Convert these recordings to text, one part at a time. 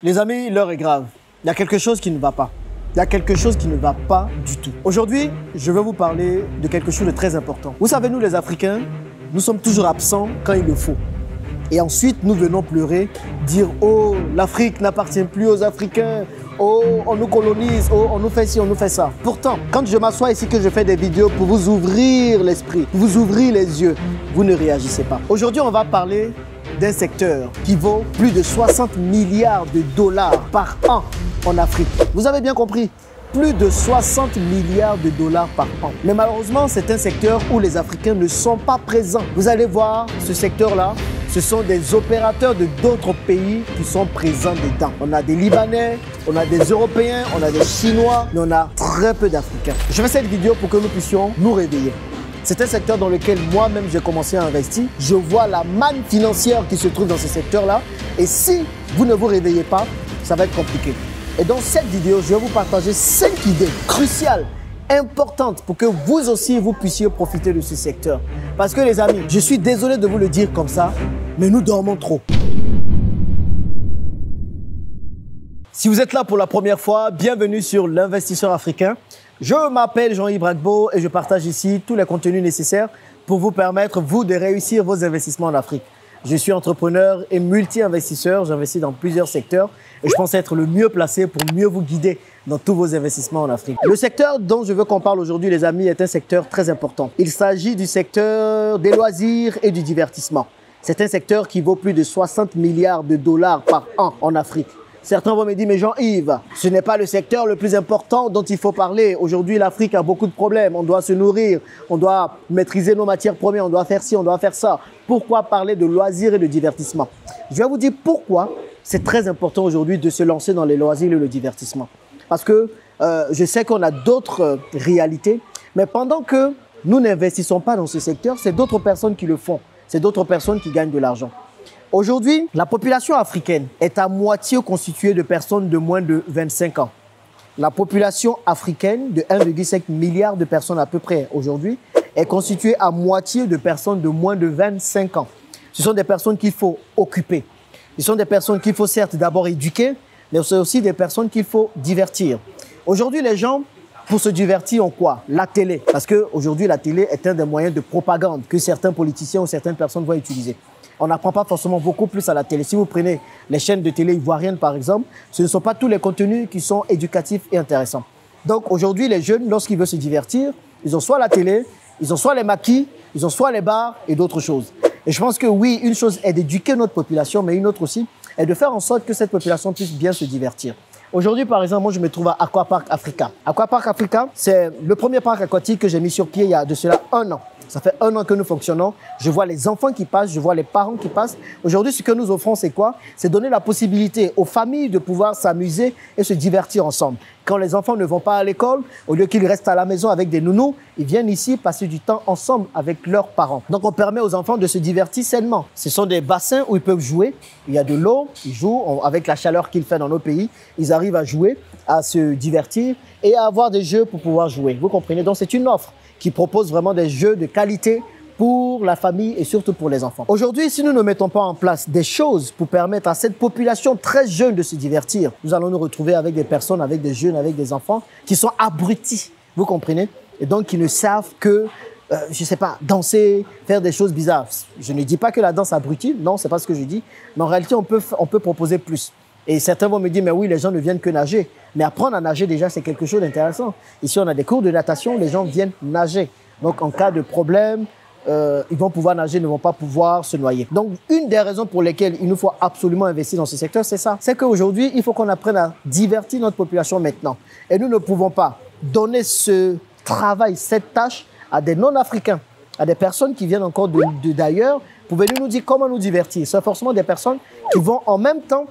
Les amis, l'heure est grave. Il y a quelque chose qui ne va pas. Il y a quelque chose qui ne va pas du tout. Aujourd'hui, je vais vous parler de quelque chose de très important. Vous savez, nous les Africains, nous sommes toujours absents quand il le faut. Et ensuite, nous venons pleurer, dire « Oh, l'Afrique n'appartient plus aux Africains. Oh, on nous colonise. Oh, on nous fait ci, on nous fait ça. » Pourtant, quand je m'assois ici, que je fais des vidéos pour vous ouvrir l'esprit, pour vous ouvrir les yeux, vous ne réagissez pas. Aujourd'hui, on va parler d'un secteur qui vaut plus de 60 milliards de dollars par an en Afrique. Vous avez bien compris, plus de 60 milliards de dollars par an. Mais malheureusement, c'est un secteur où les Africains ne sont pas présents. Vous allez voir, ce secteur-là, ce sont des opérateurs de d'autres pays qui sont présents dedans. On a des Libanais, on a des Européens, on a des Chinois, mais on a très peu d'Africains. Je fais cette vidéo pour que nous puissions nous réveiller. C'est un secteur dans lequel moi-même j'ai commencé à investir. Je vois la manne financière qui se trouve dans ce secteur-là. Et si vous ne vous réveillez pas, ça va être compliqué. Et dans cette vidéo, je vais vous partager 5 idées cruciales, importantes pour que vous aussi, vous puissiez profiter de ce secteur. Parce que les amis, je suis désolé de vous le dire comme ça, mais nous dormons trop. Si vous êtes là pour la première fois, bienvenue sur l'Investisseur Africain. Je m'appelle Jean-Yves Bragbo et je partage ici tous les contenus nécessaires pour vous permettre, vous, de réussir vos investissements en Afrique. Je suis entrepreneur et multi-investisseur, j'investis dans plusieurs secteurs et je pense être le mieux placé pour mieux vous guider dans tous vos investissements en Afrique. Le secteur dont je veux qu'on parle aujourd'hui, les amis, est un secteur très important. Il s'agit du secteur des loisirs et du divertissement. C'est un secteur qui vaut plus de 60 milliards de dollars par an en Afrique. Certains vont me dire, mais Jean-Yves, ce n'est pas le secteur le plus important dont il faut parler. Aujourd'hui, l'Afrique a beaucoup de problèmes. On doit se nourrir, on doit maîtriser nos matières premières, on doit faire ci, on doit faire ça. Pourquoi parler de loisirs et de divertissement? Je vais vous dire pourquoi c'est très important aujourd'hui de se lancer dans les loisirs et le divertissement. Parce que je sais qu'on a d'autres réalités, mais pendant que nous n'investissons pas dans ce secteur, c'est d'autres personnes qui le font. C'est d'autres personnes qui gagnent de l'argent. Aujourd'hui, la population africaine est à moitié constituée de personnes de moins de 25 ans. La population africaine de 1,5 milliard de personnes à peu près aujourd'hui est constituée à moitié de personnes de moins de 25 ans. Ce sont des personnes qu'il faut occuper. Ce sont des personnes qu'il faut certes d'abord éduquer, mais c'est aussi des personnes qu'il faut divertir. Aujourd'hui, les gens, pour se divertir, ont quoi? La télé. Parce qu'aujourd'hui, la télé est un des moyens de propagande que certains politiciens ou certaines personnes vont utiliser. On n'apprend pas forcément beaucoup plus à la télé. Si vous prenez les chaînes de télé ivoiriennes, par exemple, ce ne sont pas tous les contenus qui sont éducatifs et intéressants. Donc aujourd'hui, les jeunes, lorsqu'ils veulent se divertir, ils ont soit la télé, ils ont soit les maquis, ils ont soit les bars et d'autres choses. Et je pense que oui, une chose est d'éduquer notre population, mais une autre aussi est de faire en sorte que cette population puisse bien se divertir. Aujourd'hui, par exemple, moi, je me trouve à Aquapark Africa. Aquapark Africa, c'est le premier parc aquatique que j'ai mis sur pied il y a de cela 1 an. Ça fait 1 an que nous fonctionnons. Je vois les enfants qui passent, je vois les parents qui passent. Aujourd'hui, ce que nous offrons, c'est quoi? C'est donner la possibilité aux familles de pouvoir s'amuser et se divertir ensemble. Quand les enfants ne vont pas à l'école, au lieu qu'ils restent à la maison avec des nounous, ils viennent ici passer du temps ensemble avec leurs parents. Donc, on permet aux enfants de se divertir sainement. Ce sont des bassins où ils peuvent jouer. Il y a de l'eau, ils jouent avec la chaleur qu'il fait dans nos pays. Ils arrivent à jouer, à se divertir et à avoir des jeux pour pouvoir jouer. Vous comprenez? Donc, c'est une offre qui propose vraiment des jeux de qualité pour la famille et surtout pour les enfants. Aujourd'hui, si nous ne mettons pas en place des choses pour permettre à cette population très jeune de se divertir, nous allons nous retrouver avec des personnes, avec des jeunes, avec des enfants qui sont abrutis, vous comprenez? Et donc qui ne savent que, je ne sais pas, danser, faire des choses bizarres. Je ne dis pas que la danse abrutit, non, c'est pas ce que je dis, mais en réalité, on peut proposer plus. Et certains vont me dire, mais oui, les gens ne viennent que nager. Mais apprendre à nager, déjà, c'est quelque chose d'intéressant. Ici, on a des cours de natation, les gens viennent nager. Donc, en cas de problème, ils vont pouvoir nager, ne vont pas pouvoir se noyer. Donc, une des raisons pour lesquelles il nous faut absolument investir dans ce secteur, c'est ça. C'est qu'aujourd'hui, il faut qu'on apprenne à divertir notre population maintenant. Et nous ne pouvons pas donner ce travail, cette tâche à des non-africains, à des personnes qui viennent encore d'ailleurs pour venir nous dire comment nous divertir. C'est forcément des personnes qui vont en même temps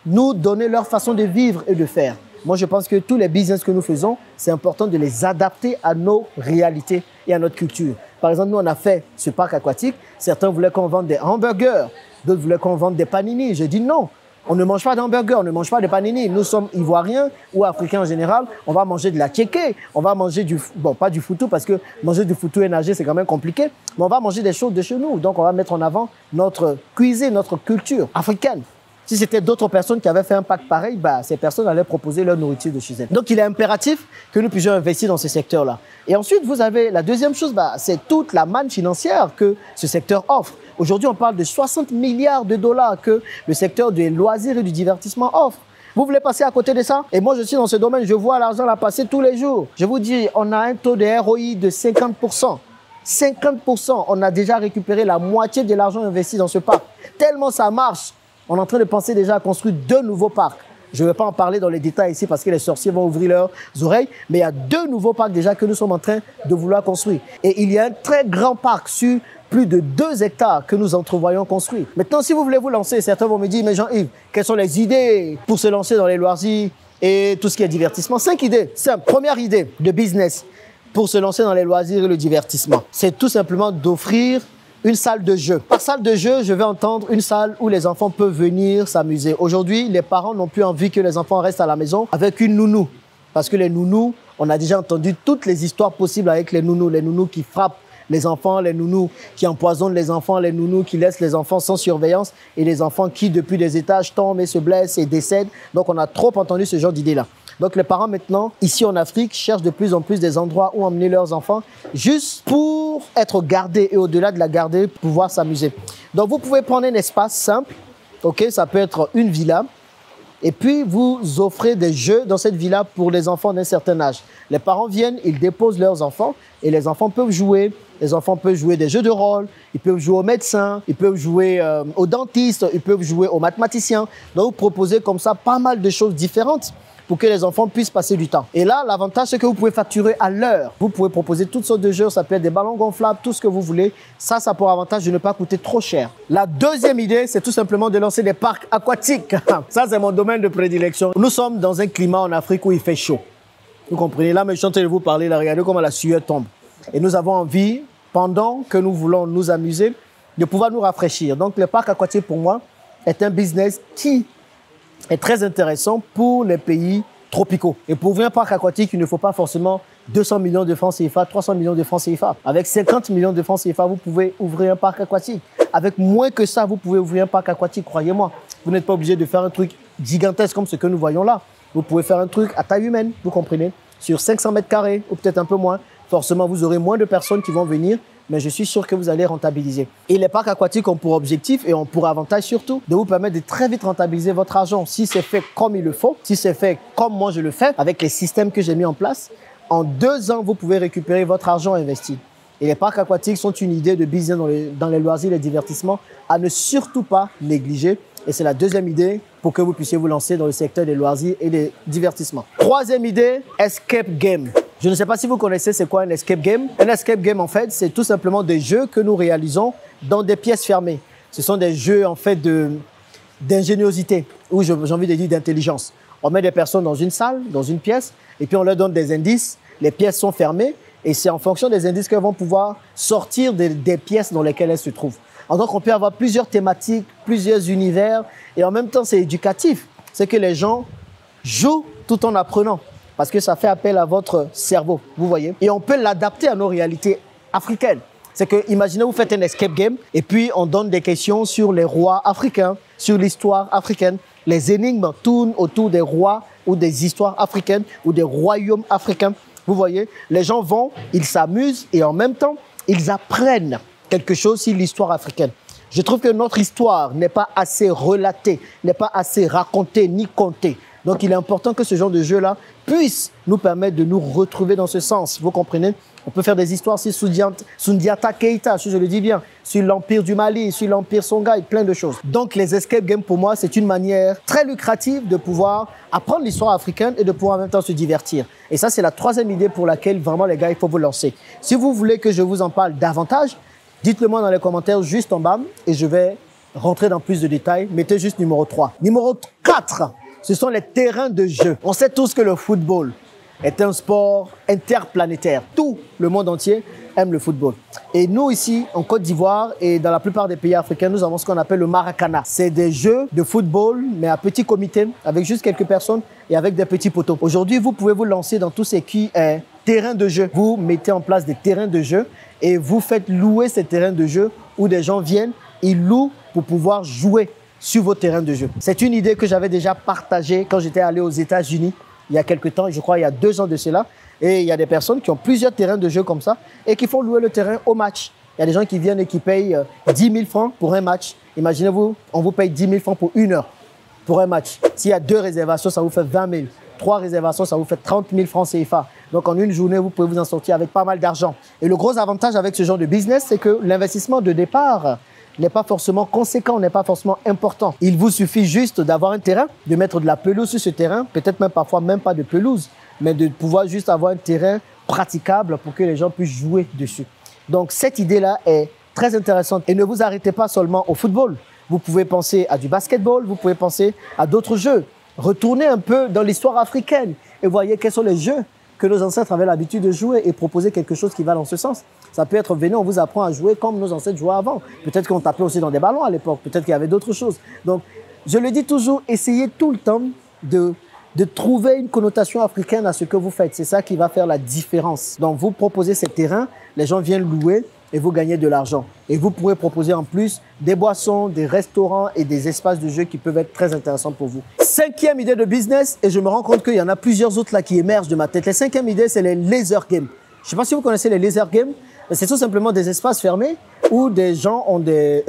nous donner leur façon de vivre et de faire. Moi, je pense que tous les business que nous faisons, c'est important de les adapter à nos réalités et à notre culture. Par exemple, nous, on a fait ce parc aquatique. Certains voulaient qu'on vende des hamburgers, d'autres voulaient qu'on vende des panini. J'ai dit non, on ne mange pas d'hamburgers, on ne mange pas de panini. Nous sommes ivoiriens ou africains en général. On va manger de la tchéké, on va manger pas du foutou parce que manger du foutou et nager, c'est quand même compliqué. Mais on va manger des choses de chez nous. Donc, on va mettre en avant notre cuisine, notre culture africaine. Si c'était d'autres personnes qui avaient fait un pacte pareil, bah, ces personnes allaient proposer leur nourriture de chez elles. Donc, il est impératif que nous puissions investir dans ce secteur-là. Et ensuite, vous avez la deuxième chose, bah, c'est toute la manne financière que ce secteur offre. Aujourd'hui, on parle de 60 milliards de dollars que le secteur des loisirs et du divertissement offre. Vous voulez passer à côté de ça? Et moi, je suis dans ce domaine, je vois l'argent là passer tous les jours. Je vous dis, on a un taux de ROI de 50%. 50%, on a déjà récupéré la moitié de l'argent investi dans ce parc. Tellement ça marche. On est en train de penser déjà à construire 2 nouveaux parcs. Je ne vais pas en parler dans les détails ici parce que les sorciers vont ouvrir leurs oreilles. Mais il y a 2 nouveaux parcs déjà que nous sommes en train de vouloir construire. Et il y a un très grand parc sur plus de 2 hectares que nous entrevoyons construire. Maintenant, si vous voulez vous lancer, certains vont me dire, mais Jean-Yves, quelles sont les idées pour se lancer dans les loisirs et tout ce qui est divertissement? 5 idées. Simple. Première idée de business pour se lancer dans les loisirs et le divertissement. C'est tout simplement d'offrir une salle de jeu. Par salle de jeu, je vais entendre une salle où les enfants peuvent venir s'amuser. Aujourd'hui, les parents n'ont plus envie que les enfants restent à la maison avec une nounou. Parce que les nounous, on a déjà entendu toutes les histoires possibles avec les nounous qui frappent les enfants, les nounous qui empoisonnent les enfants, les nounous qui laissent les enfants sans surveillance et les enfants qui, depuis des étages, tombent et se blessent et décèdent. Donc, on a trop entendu ce genre d'idées-là. Donc, les parents, maintenant, ici en Afrique, cherchent de plus en plus des endroits où emmener leurs enfants juste pour être gardés et au-delà de la garder, pouvoir s'amuser. Donc, vous pouvez prendre un espace simple, ok, ça peut être une villa, et puis vous offrez des jeux dans cette villa pour les enfants d'un certain âge. Les parents viennent, ils déposent leurs enfants et les enfants peuvent jouer. Les enfants peuvent jouer des jeux de rôle, ils peuvent jouer au médecin, ils peuvent jouer au dentiste, ils peuvent jouer aux mathématiciens. Donc, vous proposez comme ça pas mal de choses différentes pour que les enfants puissent passer du temps. Et là, l'avantage, c'est que vous pouvez facturer à l'heure. Vous pouvez proposer toutes sortes de jeux, ça peut être des ballons gonflables, tout ce que vous voulez. Ça pour avantage de ne pas coûter trop cher. La deuxième idée, c'est tout simplement de lancer des parcs aquatiques. Ça, c'est mon domaine de prédilection. Nous sommes dans un climat en Afrique où il fait chaud. Vous comprenez? Là, mais je suis en train de vous parler, là, regardez comment la sueur tombe. Et nous avons envie, pendant que nous voulons nous amuser, de pouvoir nous rafraîchir. Donc, le parc aquatique, pour moi, est un business qui est très intéressant pour les pays tropicaux. Et pour ouvrir un parc aquatique, il ne faut pas forcément 200 millions de francs CFA, 300 millions de francs CFA. Avec 50 millions de francs CFA, vous pouvez ouvrir un parc aquatique. Avec moins que ça, vous pouvez ouvrir un parc aquatique, croyez-moi. Vous n'êtes pas obligé de faire un truc gigantesque comme ce que nous voyons là. Vous pouvez faire un truc à taille humaine, vous comprenez, sur 500 mètres carrés ou peut-être un peu moins. Forcément, vous aurez moins de personnes qui vont venir, mais je suis sûr que vous allez rentabiliser. Et les parcs aquatiques ont pour objectif et ont pour avantage surtout de vous permettre de très vite rentabiliser votre argent. Si c'est fait comme il le faut, si c'est fait comme moi je le fais, avec les systèmes que j'ai mis en place, en 2 ans, vous pouvez récupérer votre argent investi. Et les parcs aquatiques sont une idée de business dans les loisirs et les divertissements à ne surtout pas négliger. Et c'est la deuxième idée pour que vous puissiez vous lancer dans le secteur des loisirs et des divertissements. Troisième idée, escape game. Je ne sais pas si vous connaissez c'est quoi un escape game. Un escape game, en fait, c'est tout simplement des jeux que nous réalisons dans des pièces fermées. Ce sont des jeux, en fait, d'ingéniosité, ou j'ai envie de dire d'intelligence. On met des personnes dans une salle, dans une pièce, et puis on leur donne des indices. Les pièces sont fermées, et c'est en fonction des indices qu'elles vont pouvoir sortir des pièces dans lesquelles elles se trouvent. Donc, on peut avoir plusieurs thématiques, plusieurs univers, et en même temps, c'est éducatif. C'est que les gens jouent tout en apprenant. Parce que ça fait appel à votre cerveau, vous voyez. Et on peut l'adapter à nos réalités africaines. C'est que, imaginez, vous faites un escape game et puis on donne des questions sur les rois africains, sur l'histoire africaine. Les énigmes tournent autour des rois ou des histoires africaines ou des royaumes africains. Vous voyez, les gens vont, ils s'amusent et en même temps, ils apprennent quelque chose sur l'histoire africaine. Je trouve que notre histoire n'est pas assez relatée, n'est pas assez racontée ni contée. Donc, il est important que ce genre de jeu-là puisse nous permettre de nous retrouver dans ce sens. Vous comprenez? On peut faire des histoires sur Sundiata Keita, si je le dis bien, sur l'Empire du Mali, sur l'Empire Songhai, plein de choses. Donc, les escape games, pour moi, c'est une manière très lucrative de pouvoir apprendre l'histoire africaine et de pouvoir en même temps se divertir. Et ça, c'est la troisième idée pour laquelle, vraiment, les gars, il faut vous lancer. Si vous voulez que je vous en parle davantage, dites-le moi dans les commentaires juste en bas et je vais rentrer dans plus de détails. Mettez juste numéro 3. Numéro 4. Ce sont les terrains de jeu. On sait tous que le football est un sport interplanétaire. Tout le monde entier aime le football. Et nous ici, en Côte d'Ivoire et dans la plupart des pays africains, nous avons ce qu'on appelle le Maracana. C'est des jeux de football, mais à petit comité, avec juste quelques personnes et avec des petits poteaux. Aujourd'hui, vous pouvez vous lancer dans tout ce qui est terrain de jeu. Vous mettez en place des terrains de jeu et vous faites louer ces terrains de jeu où des gens viennent, ils louent pour pouvoir jouer sur vos terrains de jeu. C'est une idée que j'avais déjà partagée quand j'étais allé aux États-Unis il y a quelques temps, je crois il y a 2 ans de cela. Et il y a des personnes qui ont plusieurs terrains de jeu comme ça et qui font louer le terrain au match. Il y a des gens qui viennent et qui payent 10 000 francs pour un match. Imaginez-vous, on vous paye 10 000 francs pour 1 heure pour un match. S'il y a 2 réservations, ça vous fait 20 000. 3 réservations, ça vous fait 30 000 francs CFA. Donc en une journée, vous pouvez vous en sortir avec pas mal d'argent. Et le gros avantage avec ce genre de business, c'est que l'investissement de départ n'est pas forcément conséquent, n'est pas forcément important. Il vous suffit juste d'avoir un terrain, de mettre de la pelouse sur ce terrain, peut-être même parfois même pas de pelouse, mais de pouvoir juste avoir un terrain praticable pour que les gens puissent jouer dessus. Donc cette idée-là est très intéressante. Et ne vous arrêtez pas seulement au football. Vous pouvez penser à du basketball, vous pouvez penser à d'autres jeux. Retournez un peu dans l'histoire africaine et voyez quels sont les jeux que nos ancêtres avaient l'habitude de jouer et proposer quelque chose qui va dans ce sens. Ça peut être, venez, on vous apprend à jouer comme nos ancêtres jouaient avant. Peut-être qu'on tapait aussi dans des ballons à l'époque, peut-être qu'il y avait d'autres choses. Donc, je le dis toujours, essayez tout le temps de trouver une connotation africaine à ce que vous faites. C'est ça qui va faire la différence. Donc, vous proposez ces terrains, les gens viennent louer et vous gagnez de l'argent. Et vous pourrez proposer en plus des boissons, des restaurants et des espaces de jeu qui peuvent être très intéressants pour vous. 5e idée de business, et je me rends compte qu'il y en a plusieurs autres là qui émergent de ma tête. La 5e idée, c'est les laser games. Je ne sais pas si vous connaissez les laser games. C'est tout simplement des espaces fermés où des gens ont des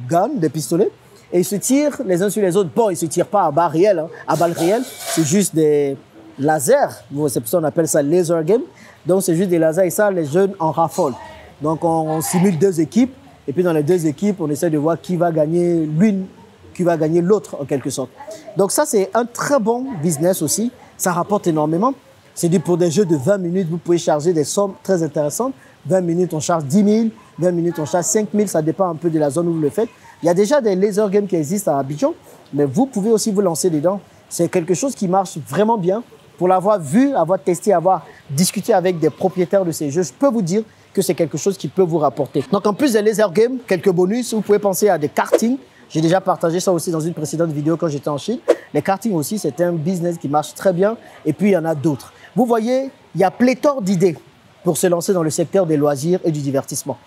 guns, des pistolets, et ils se tirent les uns sur les autres. Bon, ils ne se tirent pas à balles réelles, hein, à balles réelles, c'est juste des lasers. C'est pour ça qu'on appelle ça laser game. Donc, c'est juste des lasers et ça, les jeunes en raffolent. Donc, on simule 2 équipes, et puis dans les 2 équipes, on essaie de voir qui va gagner l'une, qui va gagner l'autre, en quelque sorte. Donc, ça, c'est un très bon business aussi. Ça rapporte énormément. C'est dit pour des jeux de 20 minutes, vous pouvez charger des sommes très intéressantes. 20 minutes, on charge 10 000. 20 minutes, on charge 5 000. Ça dépend un peu de la zone où vous le faites. Il y a déjà des laser games qui existent à Abidjan, mais vous pouvez aussi vous lancer dedans. C'est quelque chose qui marche vraiment bien. Pour l'avoir vu, avoir testé, avoir discuté avec des propriétaires de ces jeux, je peux vous dire que c'est quelque chose qui peut vous rapporter. Donc, en plus des laser games, quelques bonus, vous pouvez penser à des karting. J'ai déjà partagé ça aussi dans une précédente vidéo quand j'étais en Chine. Les karting aussi, c'est un business qui marche très bien. Et puis, il y en a d'autres. Vous voyez, il y a pléthore d'idées pour se lancer dans le secteur des loisirs et du divertissement.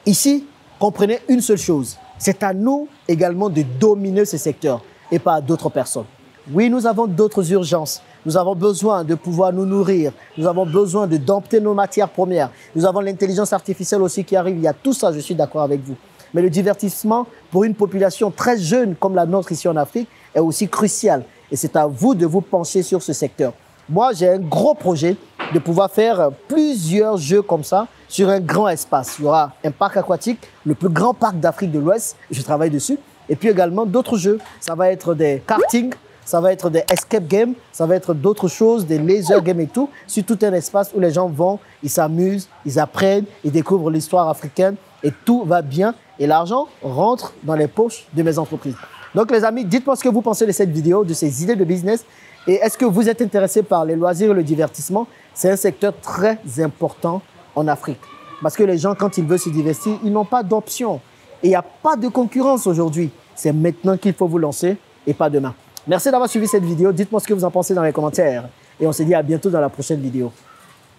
Ici, comprenez une seule chose. C'est à nous également de dominer ce secteur et pas à d'autres personnes. Oui, nous avons d'autres urgences. Nous avons besoin de pouvoir nous nourrir. Nous avons besoin de dompter nos matières premières. Nous avons l'intelligence artificielle aussi qui arrive. Il y a tout ça, je suis d'accord avec vous. Mais le divertissement, pour une population très jeune comme la nôtre ici en Afrique, est aussi crucial. Et c'est à vous de vous pencher sur ce secteur. Moi, j'ai un gros projet de pouvoir faire plusieurs jeux comme ça sur un grand espace. Il y aura un parc aquatique, le plus grand parc d'Afrique de l'Ouest. Je travaille dessus. Et puis également d'autres jeux. Ça va être des karting, ça va être des escape games, ça va être d'autres choses, des laser games et tout, sur tout un espace où les gens vont, ils s'amusent, ils apprennent, ils découvrent l'histoire africaine et tout va bien. Et l'argent rentre dans les poches de mes entreprises. Donc les amis, dites-moi ce que vous pensez de cette vidéo, de ces idées de business. Et est-ce que vous êtes intéressé par les loisirs et le divertissement? C'est un secteur très important en Afrique. Parce que les gens, quand ils veulent se divertir, ils n'ont pas d'option. Et il n'y a pas de concurrence aujourd'hui. C'est maintenant qu'il faut vous lancer et pas demain. Merci d'avoir suivi cette vidéo. Dites-moi ce que vous en pensez dans les commentaires. Et on se dit à bientôt dans la prochaine vidéo.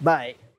Bye.